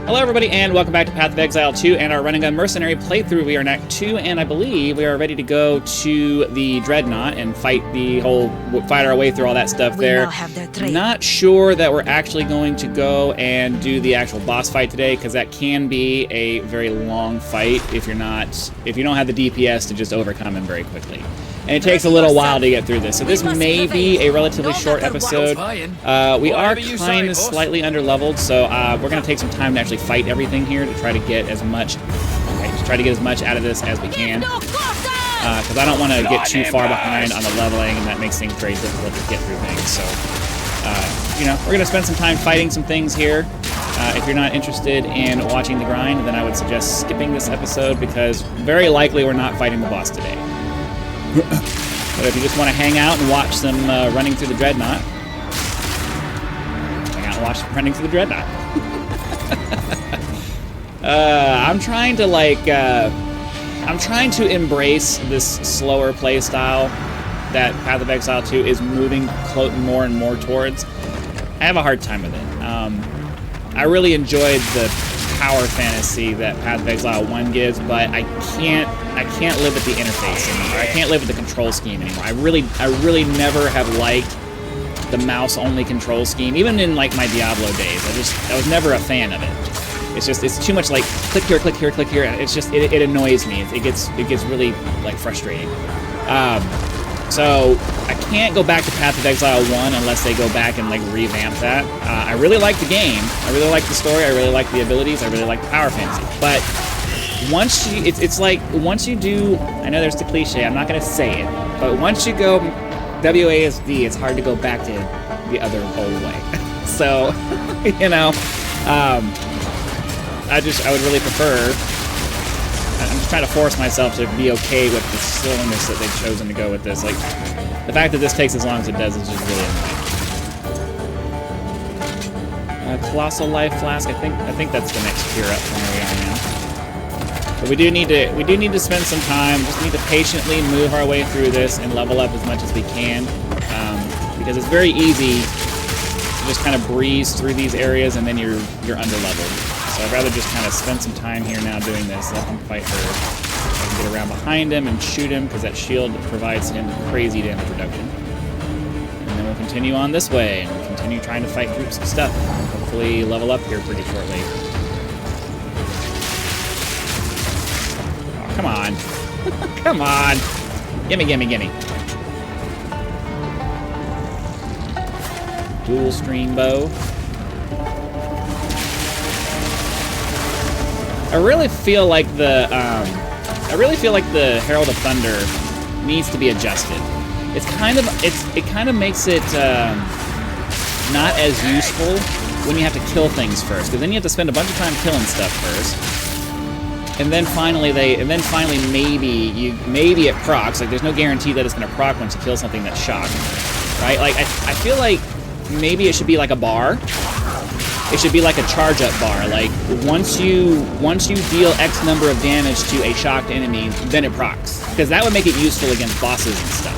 Hello everybody and welcome back to Path of Exile 2 and our Run and Gun Mercenary playthrough. We are in Act 2 and I believe we are ready to go to the Dreadnought and fight our way through all that stuff there. Not sure that we're actually going to go and do the actual boss fight today because that can be a very long fight if you don't have the DPS to just overcome him very quickly. And it takes a little while to get through this. So this may be a relatively short episode. We are kind of slightly under-leveled, so we're going to take some time to actually fight everything here to try to get as much out of this as we can. Because I don't want to get too far behind on the leveling, and that makes things very difficult to get through things. So, we're going to spend some time fighting some things here. If you're not interested in watching the grind, then I would suggest skipping this episode because very likely we're not fighting the boss today. But if you just want to hang out and watch some running through the Dreadnought, running through the Dreadnought. I'm trying to embrace this slower play style that Path of Exile 2 is moving more and more towards. I have a hard time with it. I really enjoyed the power fantasy that Path of Exile 1 gives, but I can't live with the interface anymore. I can't live with the control scheme anymore. I really never have liked the mouse-only control scheme, even in like my Diablo days. I was never a fan of it. It's too much like click here, click here, click here. It annoys me. It gets really like frustrating. So I can't go back to Path of Exile 1 unless they go back and like revamp that. I really like the game. I really like the story. I really like the abilities. I really like the power fantasy. But once you do, I know there's the cliche. I'm not going to say it, but once you go WASD, it's hard to go back to the other old way. So, I would really prefer. I'm just trying to force myself to be okay with the slowness that they've chosen to go with this. Like, the fact that this takes as long as it does is just really annoying. Colossal Life Flask. I think that's the next tier up from where we are now. But we do need to spend some time. Just need to patiently move our way through this and level up as much as we can, because it's very easy to just kind of breeze through these areas and then you're under-leveled. So I'd rather just kind of spend some time here now doing this. Let him fight first. I can get around behind him and shoot him because that shield provides him crazy damage reduction. And then we'll continue on this way and we'll continue trying to fight groups of stuff. Hopefully level up here pretty shortly. Oh, come on. Come on. Gimme, gimme, gimme. Dual stream bow. I really feel like the Herald of Thunder needs to be adjusted. It kind of makes it not as useful when you have to kill things first, because then you have to spend a bunch of time killing stuff first, and then finally maybe it procs. Like there's no guarantee that it's going to proc once you kill something that's shocked, right? Like I feel like maybe it should be like a bar. It should be like a charge-up bar. Like once you deal X number of damage to a shocked enemy, then it procs, because that would make it useful against bosses and stuff.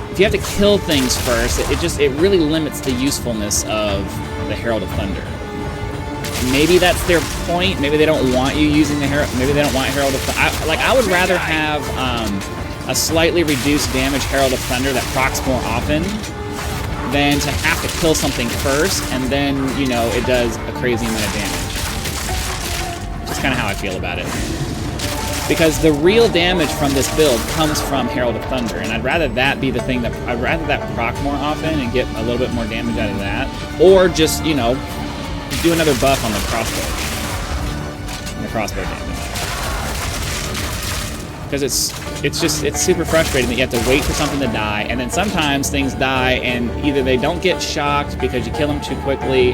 If you have to kill things first, it really limits the usefulness of the Herald of Thunder. Maybe that's their point. Maybe they don't want you using the Herald. Maybe they don't want Herald of Thunder. I would rather have a slightly reduced damage Herald of Thunder that procs more often than to have to kill something first, and then, it does a crazy amount of damage. Just kind of how I feel about it. Because the real damage from this build comes from Herald of Thunder, and I'd rather that be the thing I'd rather that proc more often and get a little bit more damage out of that, or just, do another buff on the crossbow. And the crossbow damage. Because it's super frustrating that you have to wait for something to die, and then sometimes things die and either they don't get shocked because you kill them too quickly,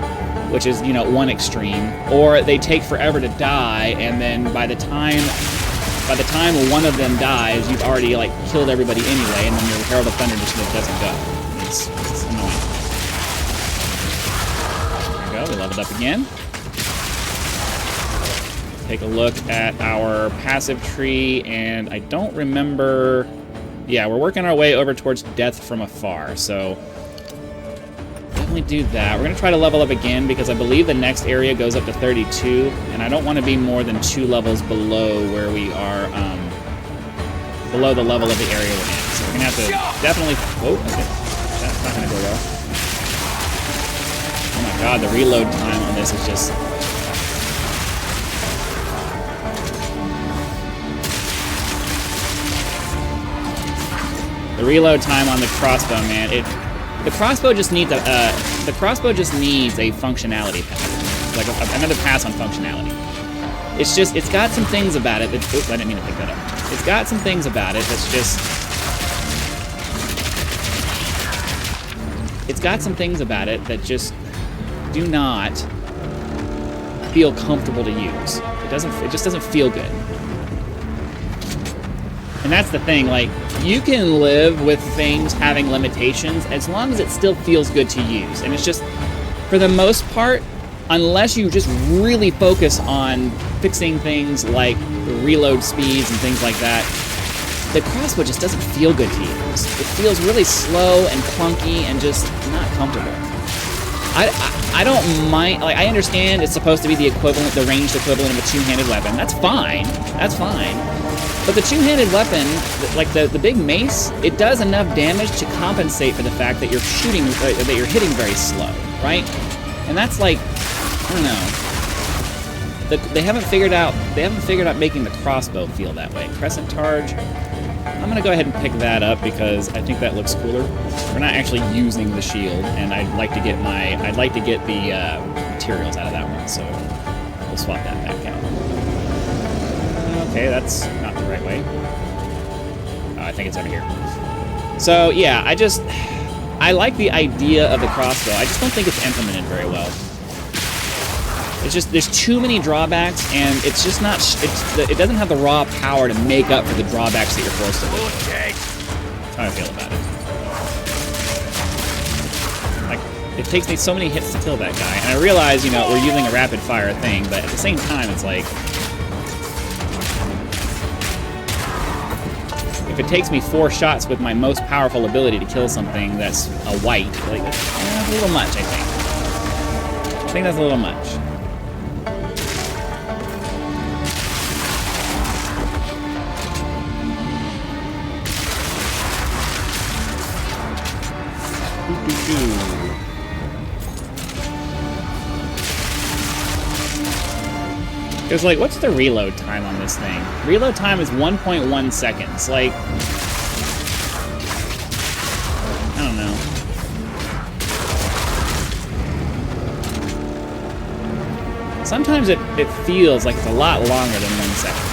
which is, one extreme, or they take forever to die, and then by the time one of them dies, you've already killed everybody anyway, and then your Herald of Thunder just doesn't go. It's annoying. There we go, we leveled up again. Take a look at our passive tree, and I don't remember. Yeah, we're working our way over towards Death from Afar, so definitely do that. We're going to try to level up again because I believe the next area goes up to 32, and I don't want to be more than 2 levels below where we are, below the level of the area we're in. So we're going to have to definitely... Oh, okay. That's not going to go well. Oh my god, the reload time on this is just... The reload time on the crossbow, man, the crossbow just needs a functionality pass, like another pass on functionality. It's got some things about it that, oops, I didn't mean to pick that up. It's got some things about it that's just, it's got some things about it that just do not feel comfortable to use. It just doesn't feel good. And that's the thing, like, you can live with things having limitations as long as it still feels good to use. And it's just, for the most part, unless you just really focus on fixing things like reload speeds and things like that, the crossbow just doesn't feel good to use. It feels really slow and clunky and just not comfortable. I don't mind, like, I understand it's supposed to be the equivalent, the ranged equivalent of a two-handed weapon. That's fine. That's fine. But the two-handed weapon, like the big mace, it does enough damage to compensate for the fact that you're shooting, that you're hitting very slow, right? And that's like, I don't know. They haven't figured out making the crossbow feel that way. Crescent charge. I'm gonna go ahead and pick that up because I think that looks cooler. We're not actually using the shield, and I'd like to get the materials out of that one, so we'll swap that back out. Okay, that's not the right way. Oh, I think it's over here. So yeah, I like the idea of the crossbow. I just don't think it's implemented very well. It's just, there's too many drawbacks, and it's just not, it doesn't have the raw power to make up for the drawbacks that you're forced to live with. That's how I feel about it. Like, it takes me so many hits to kill that guy, and I realize, you know, we're using a rapid fire thing, but at the same time, it's like, if it takes me 4 shots with my most powerful ability to kill something that's a white, like, that's a little much, I think. I think that's a little much. Because, like, what's the reload time on this thing? Reload time is 1.1 seconds. Like, I don't know. Sometimes it feels like it's a lot longer than 1 second.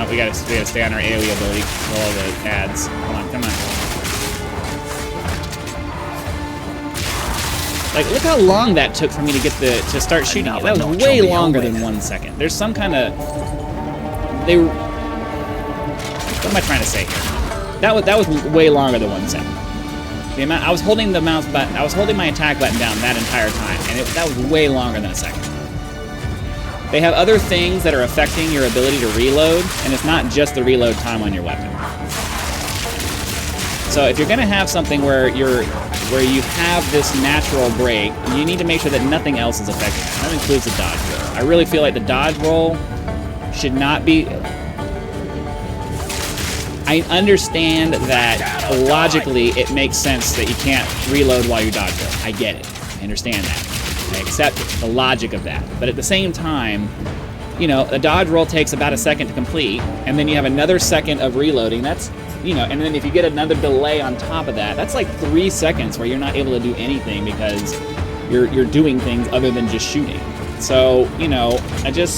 We gotta stay on our AoE ability with all the ads. Come on, come on. Like, look how long that took for me to get to start shooting it. That was way longer than 1 second. There's some kind of... What am I trying to say here? That was way longer than 1 second. The amount, I was holding the mouse button, I was holding my attack button down that entire time, and that was way longer than a second. They have other things that are affecting your ability to reload, and it's not just the reload time on your weapon. So if you're going to have something where you have this natural break, you need to make sure that nothing else is affecting it. That includes the dodge roll. I really feel like the dodge roll should not be... I understand that logically it makes sense that you can't reload while you dodge roll. I get it. I understand that. I accept the logic of that. But at the same time, you know, a dodge roll takes about a second to complete, and then you have another second of reloading. That's, you know, and then if you get another delay on top of that, that's like 3 seconds where you're not able to do anything because you're doing things other than just shooting. So, you know, I don't know.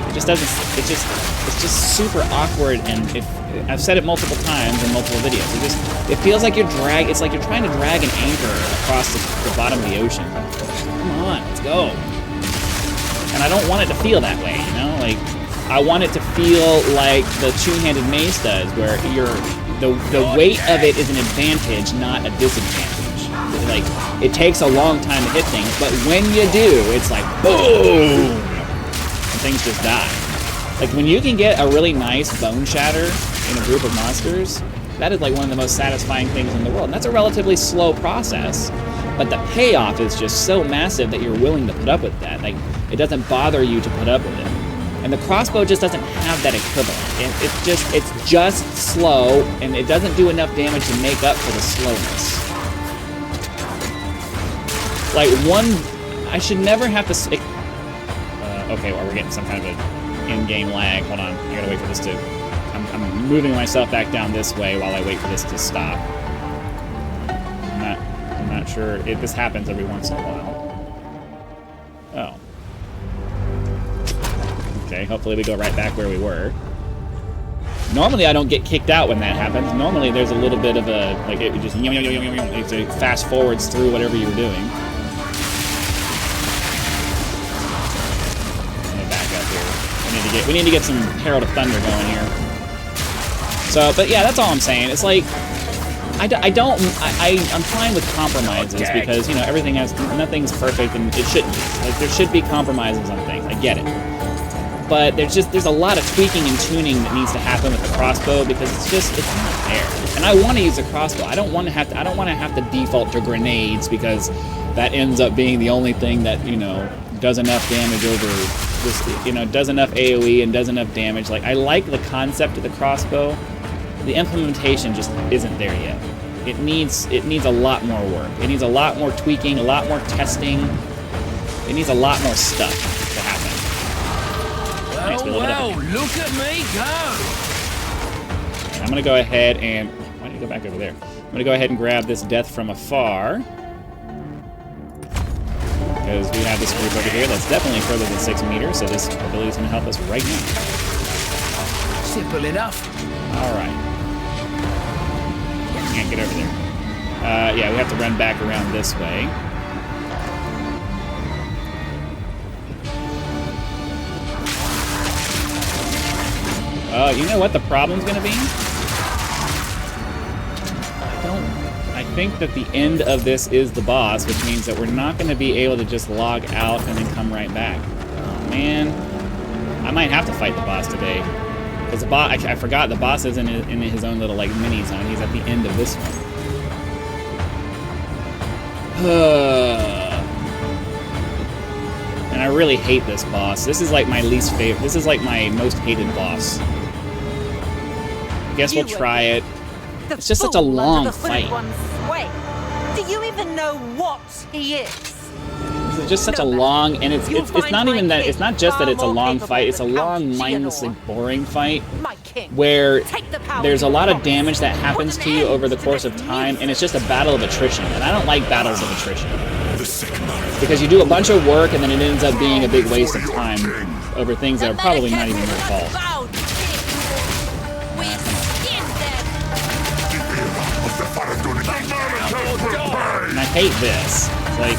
It just doesn't, it's just super awkward, and I've said it multiple times in multiple videos. It feels like it's like you're trying to drag an anchor across the bottom of the ocean. Come on, let's go. And I don't want it to feel that way, you know? Like, I want it to feel like the two-handed mace does, where the weight of it is an advantage, not a disadvantage. Like, it takes a long time to hit things, but when you do, it's like, boom! And things just die. Like, when you can get a really nice bone shatter in a group of monsters, that is like one of the most satisfying things in the world. And that's a relatively slow process, but the payoff is just so massive that you're willing to put up with that. Like, it doesn't bother you to put up with it. And the crossbow just doesn't have that equivalent. It's just slow, and it doesn't do enough damage to make up for the slowness. Like, I should never have to... okay, well, we're getting some kind of an in-game lag. Hold on, I gotta wait for this to... I'm moving myself back down this way while I wait for this to stop. I'm not sure. This happens every once in a while. Oh. Okay, hopefully we go right back where we were. Normally I don't get kicked out when that happens. Normally there's a little bit of a... like, it just... it fast forwards through whatever you're doing. We need to get some Herald of Thunder going here. So, but yeah, that's all I'm saying. It's like, I'm fine with compromises because, you know, nothing's perfect and it shouldn't be. Like, there should be compromises on things. I get it. But there's a lot of tweaking and tuning that needs to happen with the crossbow because it's not there. And I want to use a crossbow. I don't want to have to default to grenades because that ends up being the only thing that, you know, does enough damage over this, you know, does enough AoE and does enough damage. Like, I like the concept of the crossbow. The implementation just isn't there yet. It needs a lot more work. It needs a lot more tweaking, a lot more testing. It needs a lot more stuff to happen. Well, look at me go! I'm gonna go ahead and... why don't you go back over there? I'm gonna go ahead and grab this Death from Afar. Because we have this group over here that's definitely further than 6 meters, so this ability is going to help us right now. Simple enough. All right. Can't get over there. Yeah, we have to run back around this way. You know what the problem's going to be? I think that the end of this is the boss, which means that we're not going to be able to just log out and then come right back. Oh, man. I might have to fight the boss today. Because I forgot the boss is in his own little, like, mini zone. He's at the end of this one. And I really hate this boss. This is like my least favorite. This is like my most hated boss. I guess we'll try it. It's just such a long fight. Do you even know what he is? This is just such a long, and it's not even that. It's not just that it's a long fight. It's a long, mindlessly boring fight where there's a lot of damage that happens to you over the course of time, and it's just a battle of attrition. And I don't like battles of attrition because you do a bunch of work, and then it ends up being a big waste of time over things that are probably not even your fault. And I hate this. It's like...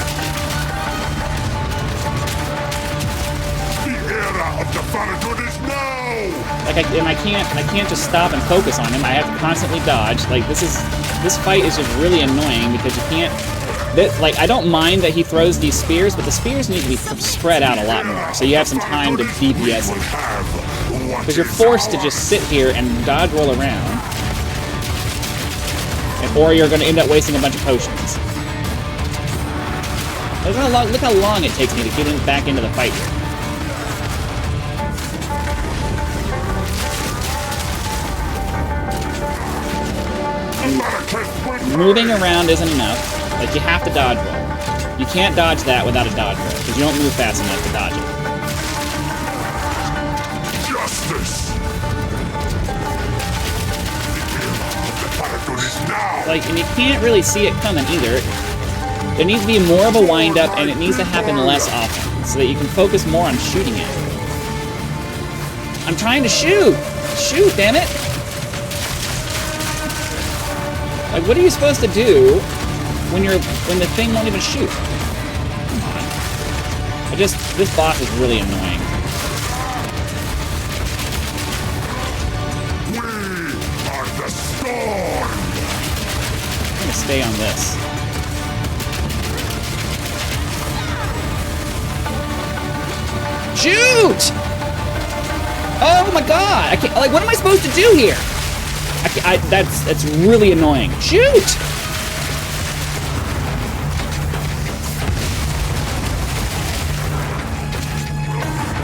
the era of the Faradun is now! Like, I can't just stop and focus on him. I have to constantly dodge. Like, this fight is just really annoying because you can't... like, I don't mind that he throws these spears, but the spears need to be spread out a lot more, so you have some time to DPS it. Because you're forced to just sit here and dodge roll around, or you're going to end up wasting a bunch of potions. Look how long it takes me to get back into the fight here. Moving around isn't enough. Like, you have to dodge roll. You can't dodge that without a dodge roll, because you don't move fast enough to dodge it. Justice! Like, and you can't really see it coming either. There needs to be more of a wind-up, and it needs to happen less often, so that you can focus more on shooting it. I'm trying to shoot! Shoot, damn it! Like, what are you supposed to do when the thing won't even shoot? Come on. This boss is really annoying. We are the storm! stay on this. Shoot! Oh my god! I can't. Like, what am I supposed to do here? That's really annoying. Shoot!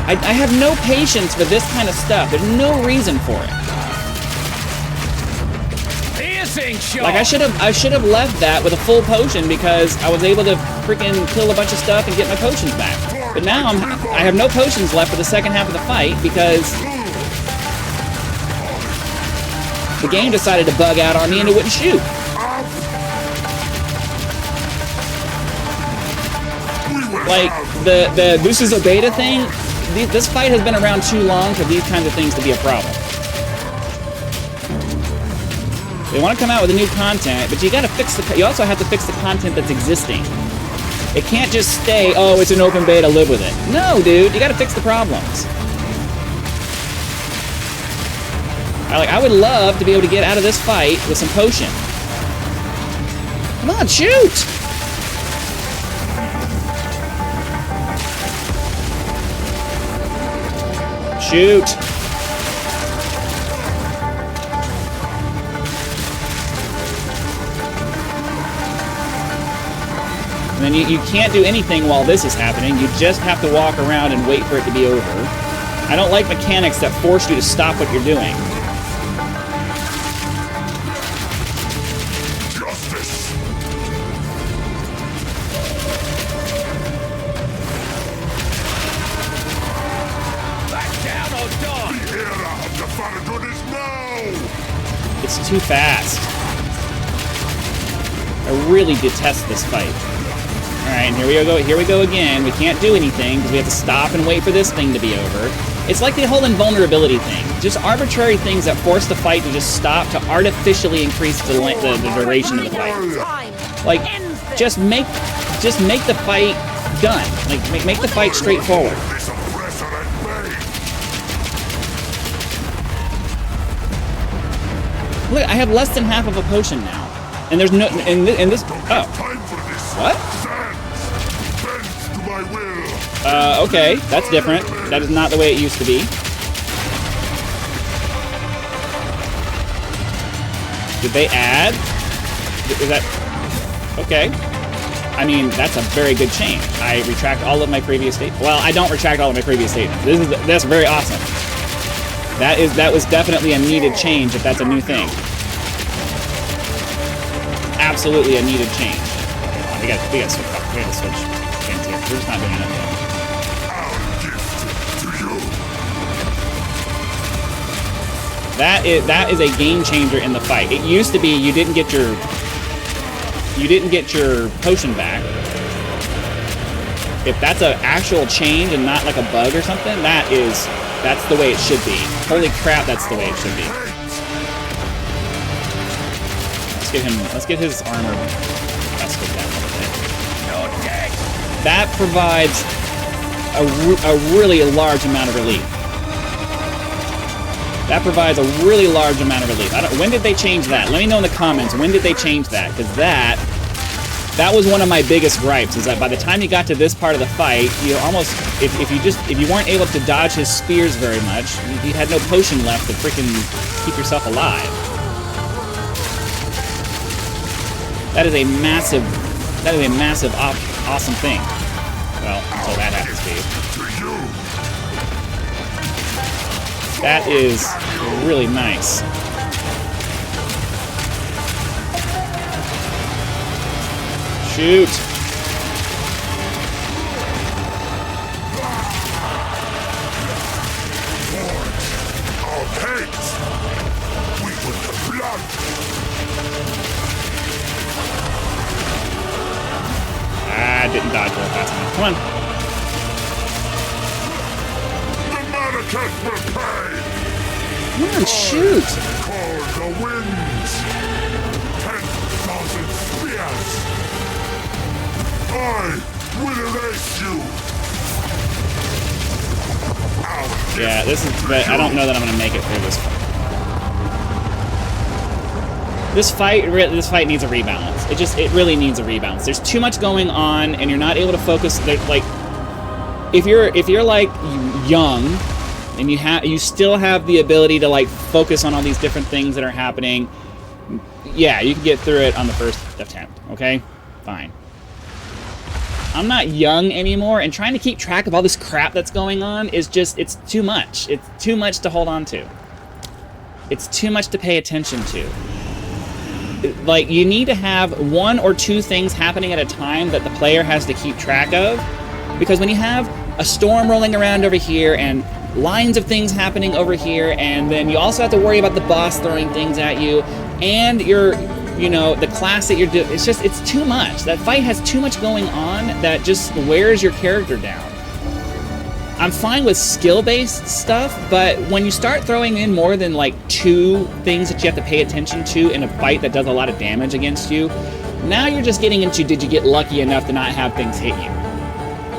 I have no patience for this kind of stuff. There's no reason for it. Piercing shot. Like, I should have left that with a full potion because I was able to freaking kill a bunch of stuff and get my potions back. But now I have no potions left for the second half of the fight because the game decided to bug out on me and it wouldn't shoot. Like, this is a beta thing. This fight has been around too long for these kinds of things to be a problem. They want to come out with new content, but you got to fix you also have to fix the content that's existing. It can't just stay, oh, it's an open beta, live with it. No, dude, you got to fix the problems. I would love to be able to get out of this fight with some potion. Come on, shoot! Shoot! And then you can't do anything while this is happening. You just have to walk around and wait for it to be over. I don't like mechanics that force you to stop what you're doing. Justice. Back down or die. The era of the Faradun is now. It's too fast. I really detest this fight. Alright, here we go again. We can't do anything because we have to stop and wait for this thing to be over. It's like the whole invulnerability thing. Just arbitrary things that force the fight to just stop to artificially increase the duration of the fight. Like, just make the fight done. Like, make the fight straightforward. This oppressor at bay. Look, I have less than half of a potion now. And there's no... in this... Oh. Time for this. What? Bends to my will. Okay. That's different. That is not the way it used to be. Did they add? Is that... Okay. I mean, that's a very good change. I retract all of my previous statements. Well, I don't retract all of my previous statements. That's very awesome. That was definitely a needed change if that's a new thing. Absolutely a needed change. We gotta switch things here. We're just not doing enough yet. Our gift to you. That is a game changer in the fight. It used to be you didn't get your potion back. If that's an actual change and not like a bug or something, that's the way it should be. Holy crap, that's the way it should be. Let's get his armor busted down a little bit. That provides a really large amount of relief. That provides a really large amount of relief. When did they change that? Let me know in the comments. When did they change that? Because that was one of my biggest gripes. Is that by the time you got to this part of the fight, you almost if you weren't able to dodge his spears very much, you had no potion left to freaking keep yourself alive. That is a massive, awesome thing. Well, until that happens to you. That is really nice. Shoot. Of hate. We put the blood. I didn't dodge real fast enough. Come on. The Maracas will pay. Come on, shoot. Call the winds. 10,000 spears. I will erase you. Yeah, this is. But I don't know that I'm gonna make it through this. This fight needs a rebalance. It really needs a rebalance. There's too much going on, and you're not able to focus. Like, if you're like young, and you still have the ability to like focus on all these different things that are happening, yeah, you can get through it on the first attempt. Okay, fine. I'm not young anymore, and trying to keep track of all this crap that's going on is just, it's too much. It's too much to hold on to. It's too much to pay attention to. Like, you need to have 1 or 2 things happening at a time that the player has to keep track of, because when you have a storm rolling around over here and lines of things happening over here, and then you also have to worry about the boss throwing things at you, and the class that you're doing, it's too much. That fight has too much going on that just wears your character down. I'm fine with skill-based stuff, but when you start throwing in more than like 2 things that you have to pay attention to in a fight that does a lot of damage against you, now you're just getting into, did you get lucky enough to not have things hit you?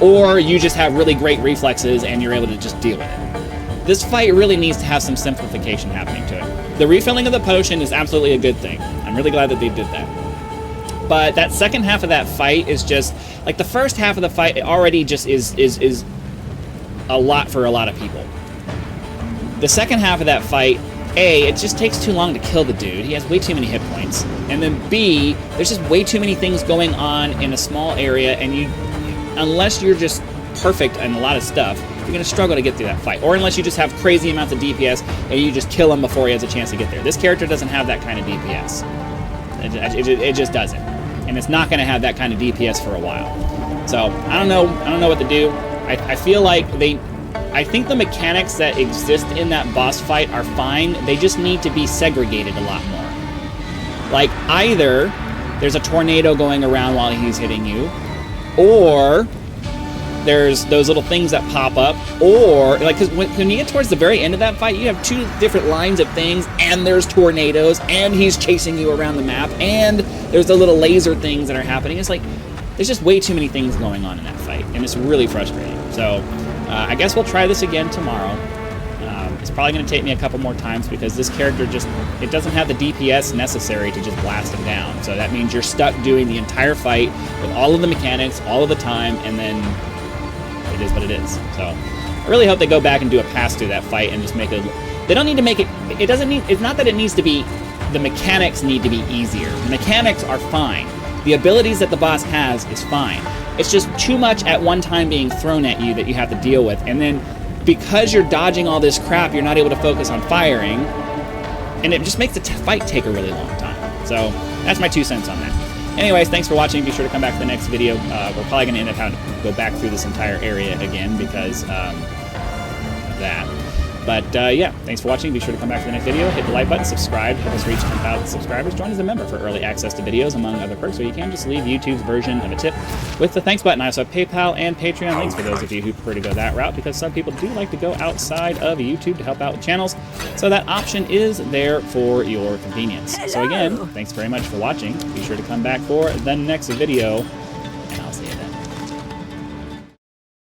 Or you just have really great reflexes and you're able to just deal with it. This fight really needs to have some simplification happening to it. The refilling of the potion is absolutely a good thing. I'm really glad that they did that. But that second half of that fight is just, like, the first half of the fight, it already just is a lot for a lot of people. The second half of that fight, A, it just takes too long to kill the dude. He has way too many hit points. And then B, there's just way too many things going on in a small area, and unless you're just perfect in a lot of stuff, you're going to struggle to get through that fight. Or unless you just have crazy amounts of DPS and you just kill him before he has a chance to get there. This character doesn't have that kind of DPS. It just doesn't. And it's not going to have that kind of DPS for a while. So, I don't know what to do. I feel like I think the mechanics that exist in that boss fight are fine. They just need to be segregated a lot more. Like, either there's a tornado going around while he's hitting you, or there's those little things that pop up, or, like, because when you get towards the very end of that fight, you have 2 different lines of things, and there's tornadoes, and he's chasing you around the map, and there's the little laser things that are happening. It's like, there's just way too many things going on in that fight, and it's really frustrating. So, I guess we'll try this again tomorrow. It's probably going to take me a couple more times because this character it doesn't have the DPS necessary to just blast him down. So that means you're stuck doing the entire fight with all of the mechanics, all of the time, and then it is what it is. So, I really hope they go back and do a pass through that fight and just make it... They don't need to make it... It's not that it needs to be... The mechanics need to be easier. The mechanics are fine. The abilities that the boss has is fine. It's just too much at one time being thrown at you that you have to deal with. And then, because you're dodging all this crap, you're not able to focus on firing. And it just makes the fight take a really long time. So, that's my 2 cents on that. Anyways, thanks for watching. Be sure to come back to the next video. We're probably going to end up having to go back through this entire area again because of that. But yeah, thanks for watching. Be sure to come back to the next video. Hit the like button, subscribe, help us reach 10,000 subscribers. Join as a member for early access to videos, among other perks, or you can just leave YouTube's version of a tip with the thanks button. I also have PayPal and Patreon links for those of you who prefer to go that route, because some people do like to go outside of YouTube to help out with channels. So that option is there for your convenience. So again, thanks very much for watching. Be sure to come back for the next video.